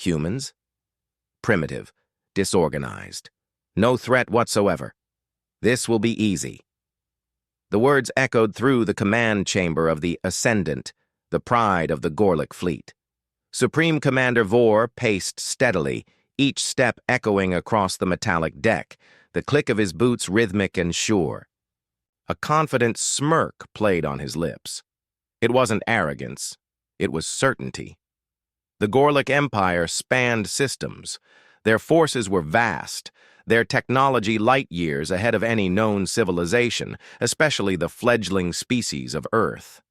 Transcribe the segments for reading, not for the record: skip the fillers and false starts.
Humans? Primitive, disorganized. No threat whatsoever. This will be easy. The words echoed through the command chamber of the Ascendant, the pride of the Gorlick fleet. Supreme Commander Vor paced steadily, each step echoing across the metallic deck, the click of his boots rhythmic and sure. A confident smirk played on his lips. It wasn't arrogance, it was certainty. The Gorlick Empire spanned systems. Their forces were vast, their technology light years ahead of any known civilization, especially the fledgling species of Earth.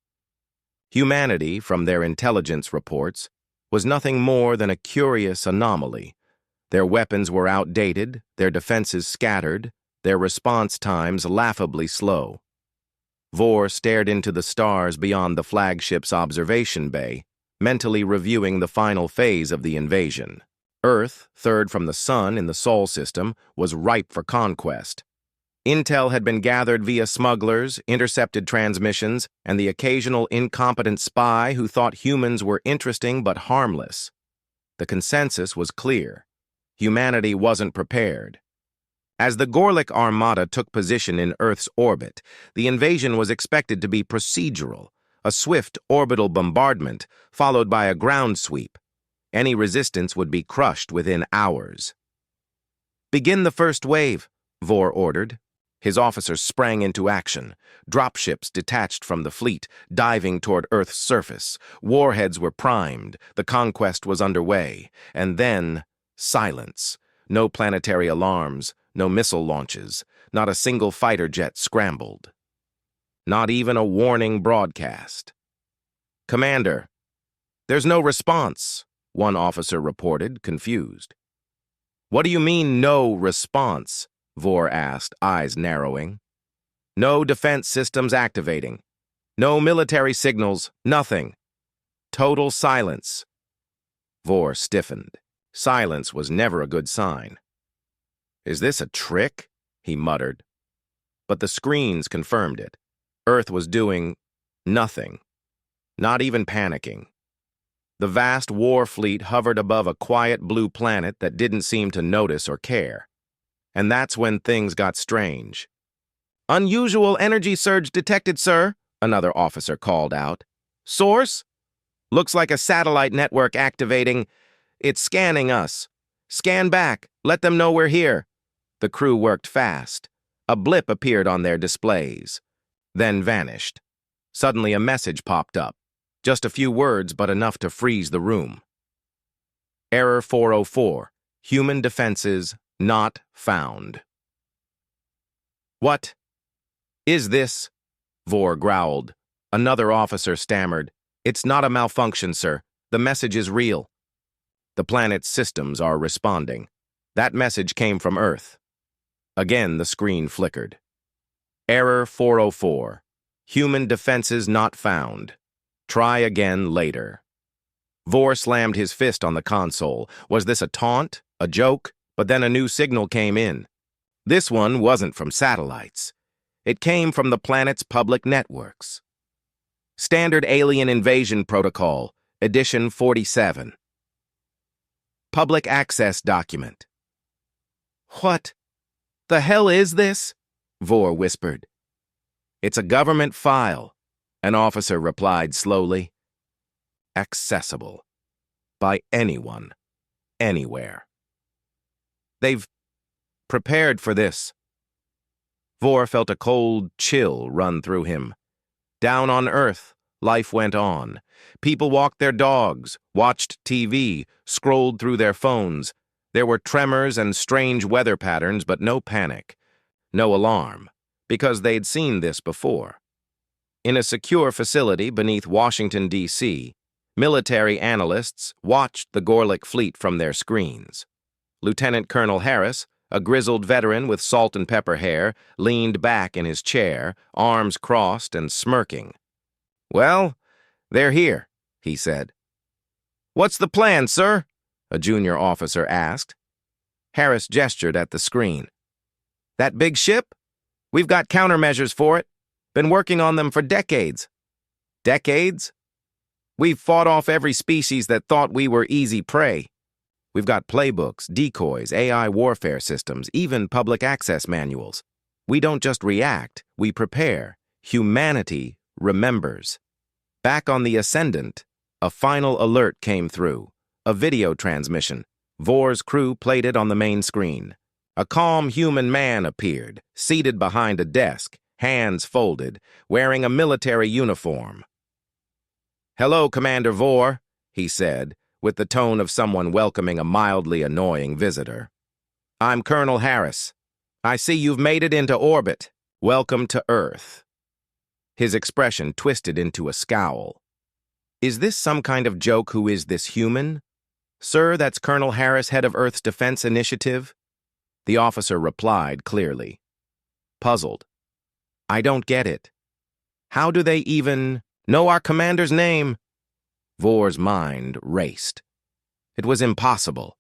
Humanity, from their intelligence reports, was nothing more than a curious anomaly. Their weapons were outdated, their defenses scattered, their response times laughably slow. Vor stared into the stars beyond the flagship's observation bay, mentally reviewing the final phase of the invasion. Earth, third from the sun in the Sol system, was ripe for conquest. Intel had been gathered via smugglers, intercepted transmissions, and the occasional incompetent spy who thought humans were interesting but harmless. The consensus was clear. Humanity wasn't prepared. As the Gorlick Armada took position in Earth's orbit, the invasion was expected to be procedural, a swift orbital bombardment followed by a ground sweep. Any resistance would be crushed within hours. "Begin the first wave," Vor ordered. His officers sprang into action. Dropships detached from the fleet, diving toward Earth's surface. Warheads were primed. The conquest was underway. And then, silence. No planetary alarms, no missile launches. Not a single fighter jet scrambled. Not even a warning broadcast. "Commander, there's no response," one officer reported, confused. "What do you mean, no response?" Vor asked, eyes narrowing. "No defense systems activating. No military signals, nothing. Total silence." Vor stiffened. Silence was never a good sign. "Is this a trick?" he muttered. But the screens confirmed it. Earth was doing nothing, not even panicking. The vast war fleet hovered above a quiet blue planet that didn't seem to notice or care. And that's when things got strange. "Unusual energy surge detected, sir," another officer called out. "Source? Looks like a satellite network activating. It's scanning us. Scan back. Let them know we're here." The crew worked fast. A blip appeared on their displays, then vanished. Suddenly a message popped up. Just a few words, but enough to freeze the room. Error 404. Human defenses not found. "What is this?" Vor growled. Another officer stammered. "It's not a malfunction, sir. The message is real. The planet's systems are responding. That message came from Earth." Again, the screen flickered. Error 404. Human defenses not found. Try again later. Vor slammed his fist on the console. Was this a taunt? A joke? But then a new signal came in. This one wasn't from satellites. It came from the planet's public networks. Standard Alien Invasion Protocol, Edition 47. Public access document. "What the hell is this?" Vor whispered. "It's a government file," an officer replied slowly. "Accessible by anyone, anywhere. They've prepared for this." Vor felt a cold chill run through him. Down on Earth, life went on. People walked their dogs, watched TV, scrolled through their phones. There were tremors and strange weather patterns, but no panic, no alarm, because they'd seen this before. In a secure facility beneath Washington, D.C., military analysts watched the Gorlick fleet from their screens. Lieutenant Colonel Harris, a grizzled veteran with salt and pepper hair, leaned back in his chair, arms crossed and smirking. "Well, they're here," he said. "What's the plan, sir?" a junior officer asked. Harris gestured at the screen. "That big ship? We've got countermeasures for it. Been working on them for decades." "Decades? We've fought off every species that thought we were easy prey. We've got playbooks, decoys, AI warfare systems, even public access manuals. We don't just react, we prepare. Humanity remembers. Back on the Ascendant, a final alert came through. A video transmission. Vor's crew played it on the main screen. A calm human man appeared, seated behind a desk, hands folded, wearing a military uniform. "Hello, Commander Vor," he said, with the tone of someone welcoming a mildly annoying visitor. "I'm Colonel Harris. I see you've made it into orbit. Welcome to Earth." His expression twisted into a scowl. "Is this some kind of joke? Who is this human?" "Sir, that's Colonel Harris, head of Earth's Defense Initiative." The officer replied clearly. Puzzled. "I don't get it. How do they even know our commander's name?" Vor's mind raced. It was impossible.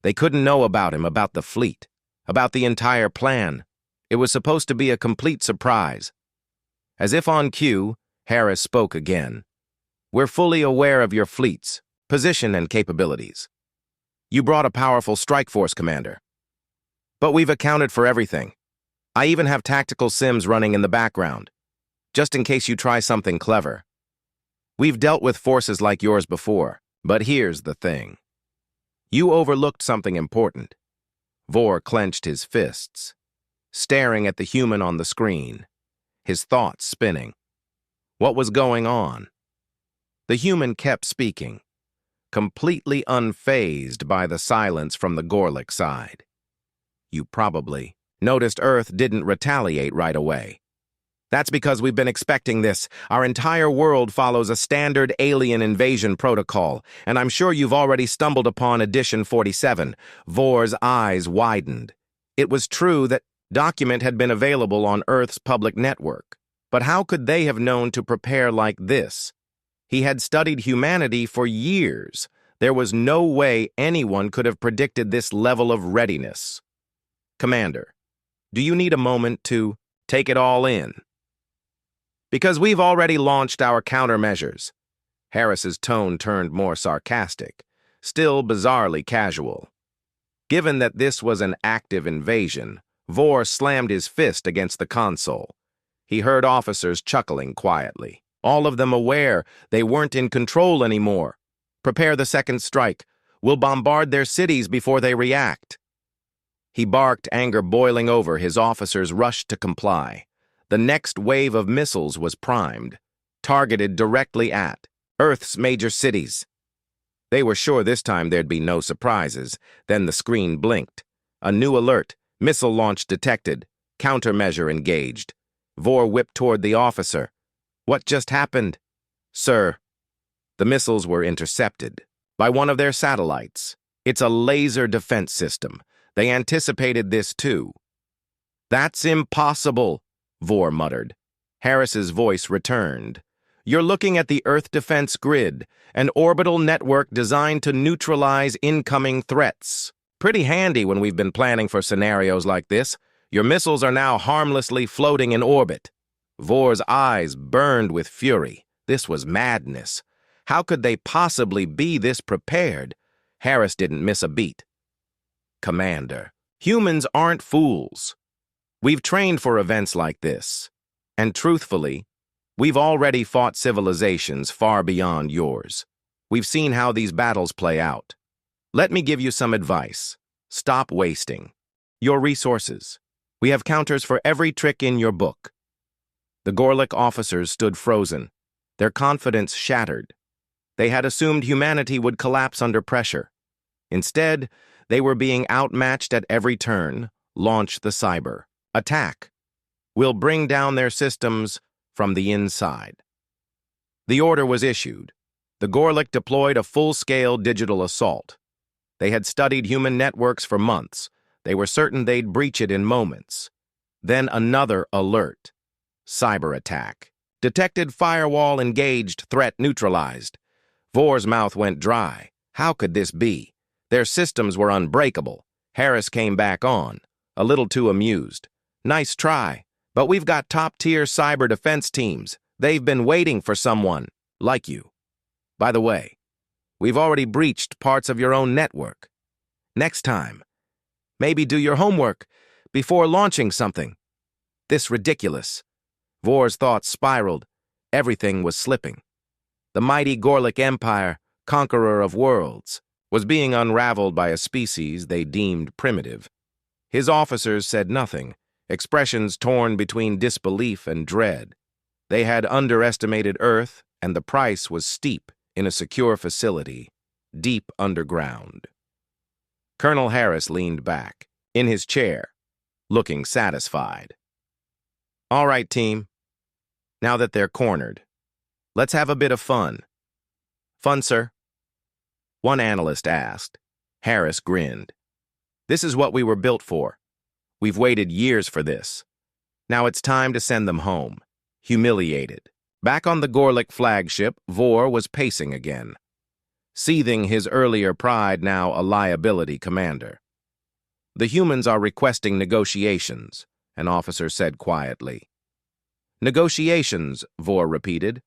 They couldn't know about him, about the fleet, about the entire plan. It was supposed to be a complete surprise. As if on cue, Harris spoke again. "We're fully aware of your fleet's position and capabilities. You brought a powerful strike force, Commander. But we've accounted for everything. I even have tactical sims running in the background, just in case you try something clever. We've dealt with forces like yours before, but here's the thing. You overlooked something important." Vor clenched his fists, staring at the human on the screen, his thoughts spinning. What was going on? The human kept speaking, completely unfazed by the silence from the Gorlick side. "You probably noticed Earth didn't retaliate right away. That's because we've been expecting this. Our entire world follows a standard alien invasion protocol, and I'm sure you've already stumbled upon Edition 47. Vor's eyes widened. It was true that document had been available on Earth's public network, but how could they have known to prepare like this? He had studied humanity for years. There was no way anyone could have predicted this level of readiness. "Commander, do you need a moment to take it all in?" "Because we've already launched our countermeasures." Harris's tone turned more sarcastic, still bizarrely casual. Given that this was an active invasion, Vor slammed his fist against the console. He heard officers chuckling quietly, all of them aware they weren't in control anymore. "Prepare the second strike. We'll bombard their cities before they react." He barked, anger boiling over. His officers rushed to comply. The next wave of missiles was primed, targeted directly at Earth's major cities. They were sure this time there'd be no surprises. Then the screen blinked. A new alert. Missile launch detected. Countermeasure engaged. Vor whipped toward the officer. "What just happened?" "Sir, the missiles were intercepted by one of their satellites. It's a laser defense system. They anticipated this too." "That's impossible," Vor muttered. Harris's voice returned. "You're looking at the Earth Defense Grid, an orbital network designed to neutralize incoming threats. Pretty handy when we've been planning for scenarios like this. Your missiles are now harmlessly floating in orbit." Vor's eyes burned with fury. This was madness. How could they possibly be this prepared? Harris didn't miss a beat. "Commander, humans aren't fools. We've trained for events like this. And truthfully, we've already fought civilizations far beyond yours. We've seen how these battles play out. Let me give you some advice. Stop wasting your resources. We have counters for every trick in your book." The Gorlick officers stood frozen, their confidence shattered. They had assumed humanity would collapse under pressure. Instead, they were being outmatched at every turn. Launch the cyber. Attack. We'll bring down their systems from the inside. The order was issued. The Gorlick deployed a full-scale digital assault. They had studied human networks for months. They were certain they'd breach it in moments. Then another alert. Cyber attack. Detected firewall engaged, threat neutralized. Vor's mouth went dry. How could this be? Their systems were unbreakable. Harris came back on, a little too amused. "Nice try, but we've got top-tier cyber defense teams. They've been waiting for someone like you. By the way, we've already breached parts of your own network. Next time. Maybe do your homework before launching something. This ridiculous. Vor's thoughts spiraled. Everything was slipping. The mighty Gorlick Empire, conqueror of worlds, was being unraveled by a species they deemed primitive. His officers said nothing, expressions torn between disbelief and dread. They had underestimated Earth, and the price was steep in a secure facility, deep underground. Colonel Harris leaned back, in his chair, looking satisfied. All right, team. Now that they're cornered, let's have a bit of fun. Fun, sir? One analyst asked. Harris grinned. This is what we were built for. We've waited years for this. Now it's time to send them home, humiliated. Back on the Gorlick flagship, Vor was pacing again, seething his earlier pride now a liability commander. The humans are requesting negotiations, an officer said quietly. Negotiations, Vor repeated.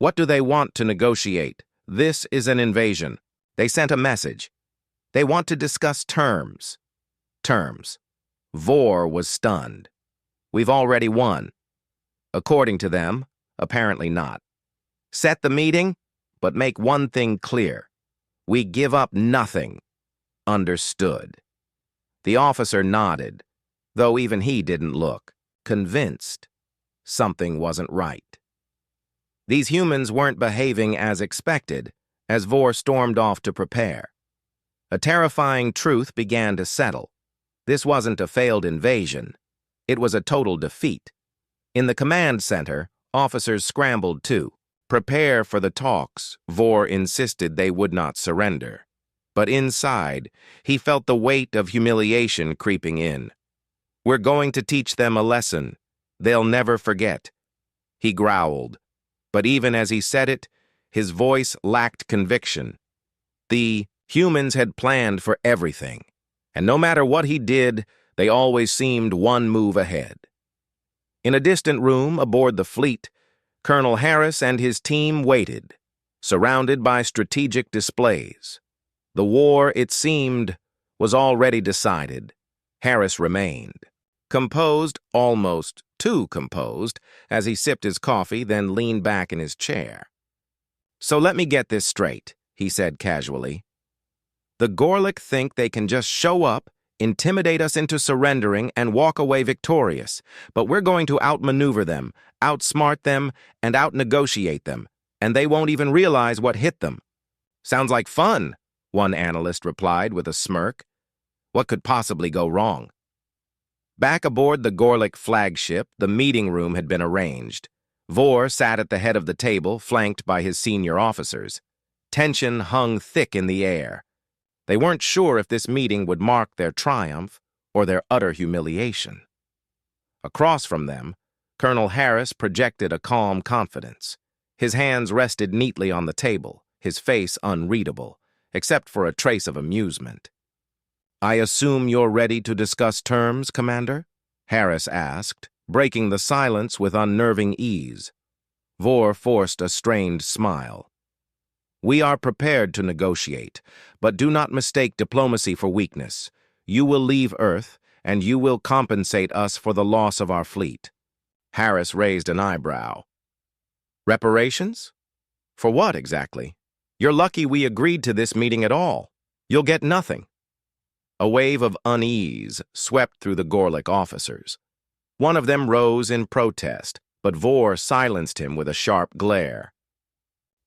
What do they want to negotiate? This is an invasion. They sent a message. They want to discuss terms. Terms. Vor was stunned. We've already won. According to them, apparently not. Set the meeting, but make one thing clear. We give up nothing. Understood. The officer nodded, though even he didn't look, convinced something wasn't right. These humans weren't behaving as expected as Vor stormed off to prepare. A terrifying truth began to settle. This wasn't a failed invasion. It was a total defeat. In the command center, officers scrambled too. Prepare for the talks, Vor insisted they would not surrender. But inside, he felt the weight of humiliation creeping in. We're going to teach them a lesson. They'll never forget. He growled. But even as he said it, his voice lacked conviction. The humans had planned for everything, and no matter what he did, they always seemed one move ahead. In a distant room aboard the fleet, Colonel Harris and his team waited, surrounded by strategic displays. The war, it seemed, was already decided. Harris remained, composed, almost too composed, as he sipped his coffee, then leaned back in his chair. So let me get this straight, he said casually. The Gorlick think they can just show up, intimidate us into surrendering, and walk away victorious, but we're going to outmaneuver them, outsmart them, and outnegotiate them, and they won't even realize what hit them. Sounds like fun, one analyst replied with a smirk. What could possibly go wrong? Back aboard the Gorlick flagship, the meeting room had been arranged. Vor sat at the head of the table, flanked by his senior officers. Tension hung thick in the air. They weren't sure if this meeting would mark their triumph or their utter humiliation. Across from them, Colonel Harris projected a calm confidence. His hands rested neatly on the table, his face unreadable, except for a trace of amusement. I assume you're ready to discuss terms, Commander? Harris asked, breaking the silence with unnerving ease. Vor forced a strained smile. We are prepared to negotiate, but do not mistake diplomacy for weakness. You will leave Earth, and you will compensate us for the loss of our fleet. Harris raised an eyebrow. Reparations? For what, exactly? You're lucky we agreed to this meeting at all. You'll get nothing. A wave of unease swept through the Gorlick officers. One of them rose in protest, but Vor silenced him with a sharp glare.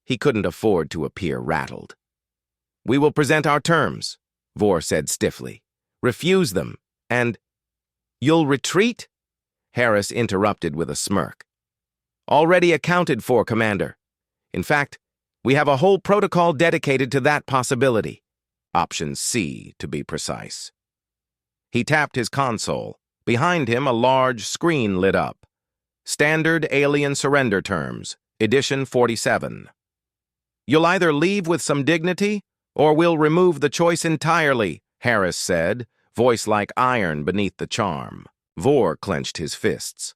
He couldn't afford to appear rattled. We will present our terms, Vor said stiffly. Refuse them, and... You'll retreat? Harris interrupted with a smirk. Already accounted for, Commander. In fact, we have a whole protocol dedicated to that possibility. Option C, to be precise. He tapped his console. Behind him, a large screen lit up. Standard Alien Surrender Terms, Edition 47. You'll either leave with some dignity, or we'll remove the choice entirely, Harris said, voice like iron beneath the charm. Vor clenched his fists.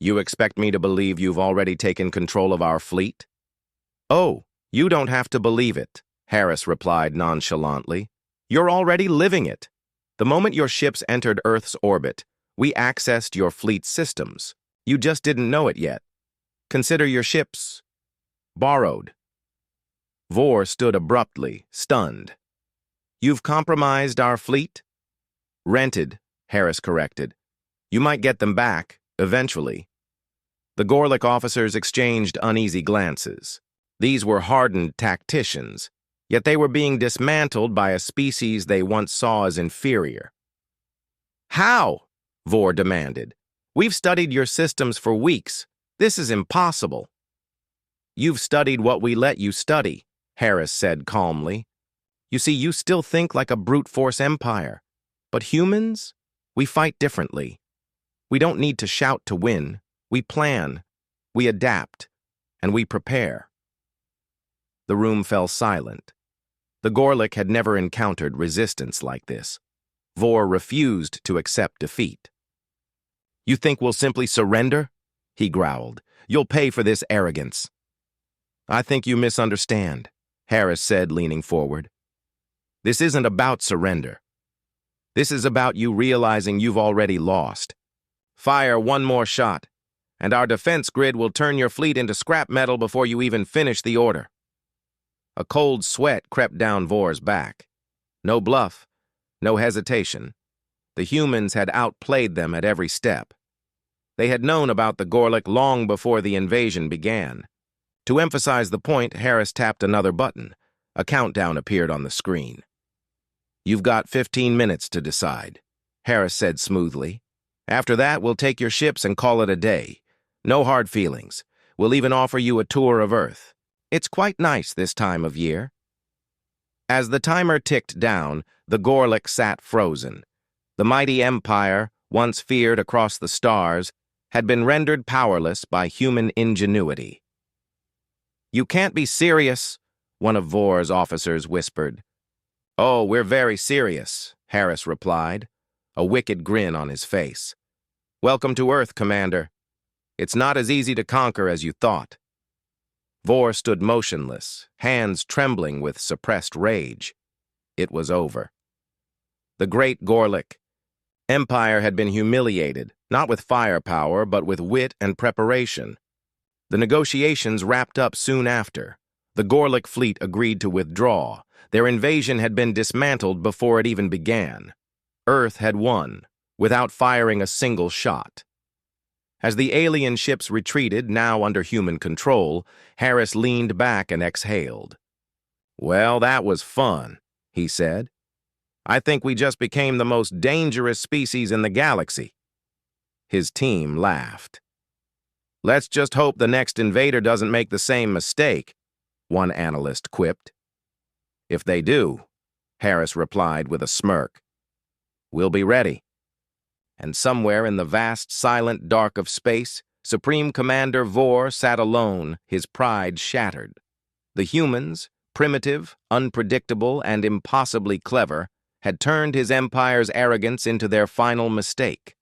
You expect me to believe you've already taken control of our fleet? Oh, you don't have to believe it, Harris replied nonchalantly. You're already living it. The moment your ships entered Earth's orbit, we accessed your fleet's systems. You just didn't know it yet. Consider your ships borrowed. Vor stood abruptly, stunned. You've compromised our fleet? Rented, Harris corrected. You might get them back, eventually. The Gorlick officers exchanged uneasy glances. These were hardened tacticians, yet they were being dismantled by a species they once saw as inferior. How? Vor demanded. We've studied your systems for weeks. This is impossible. You've studied what we let you study, Harris said calmly. You see, you still think like a brute force empire. But humans? We fight differently. We don't need to shout to win. We plan, we adapt, and we prepare. The room fell silent. The Gorlick had never encountered resistance like this. Vor refused to accept defeat. You think we'll simply surrender? He growled. You'll pay for this arrogance. I think you misunderstand, Harris said, leaning forward. This isn't about surrender. This is about you realizing you've already lost. Fire one more shot, and our defense grid will turn your fleet into scrap metal before you even finish the order. A cold sweat crept down Vor's back. No bluff, no hesitation. The humans had outplayed them at every step. They had known about the Gorlick long before the invasion began. To emphasize the point, Harris tapped another button. A countdown appeared on the screen. You've got 15 minutes to decide, Harris said smoothly. After that, we'll take your ships and call it a day. No hard feelings. We'll even offer you a tour of Earth. It's quite nice this time of year. As the timer ticked down, the Gorlick sat frozen. The mighty empire, once feared across the stars, had been rendered powerless by human ingenuity. You can't be serious, one of Vor's officers whispered. Oh, we're very serious, Harris replied, a wicked grin on his face. Welcome to Earth, Commander. It's not as easy to conquer as you thought. Vor stood motionless, hands trembling with suppressed rage. It was over. The great Gorlick Empire had been humiliated, not with firepower, but with wit and preparation. The negotiations wrapped up soon after. The Gorlick fleet agreed to withdraw. Their invasion had been dismantled before it even began. Earth had won, without firing a single shot. As the alien ships retreated, now under human control, Harris leaned back and exhaled. Well, that was fun, he said. I think we just became the most dangerous species in the galaxy. His team laughed. Let's just hope the next invader doesn't make the same mistake, one analyst quipped. If they do, Harris replied with a smirk, we'll be ready. And somewhere in the vast, silent dark of space, Supreme Commander Vor sat alone, his pride shattered. The humans, primitive, unpredictable, and impossibly clever, had turned his empire's arrogance into their final mistake.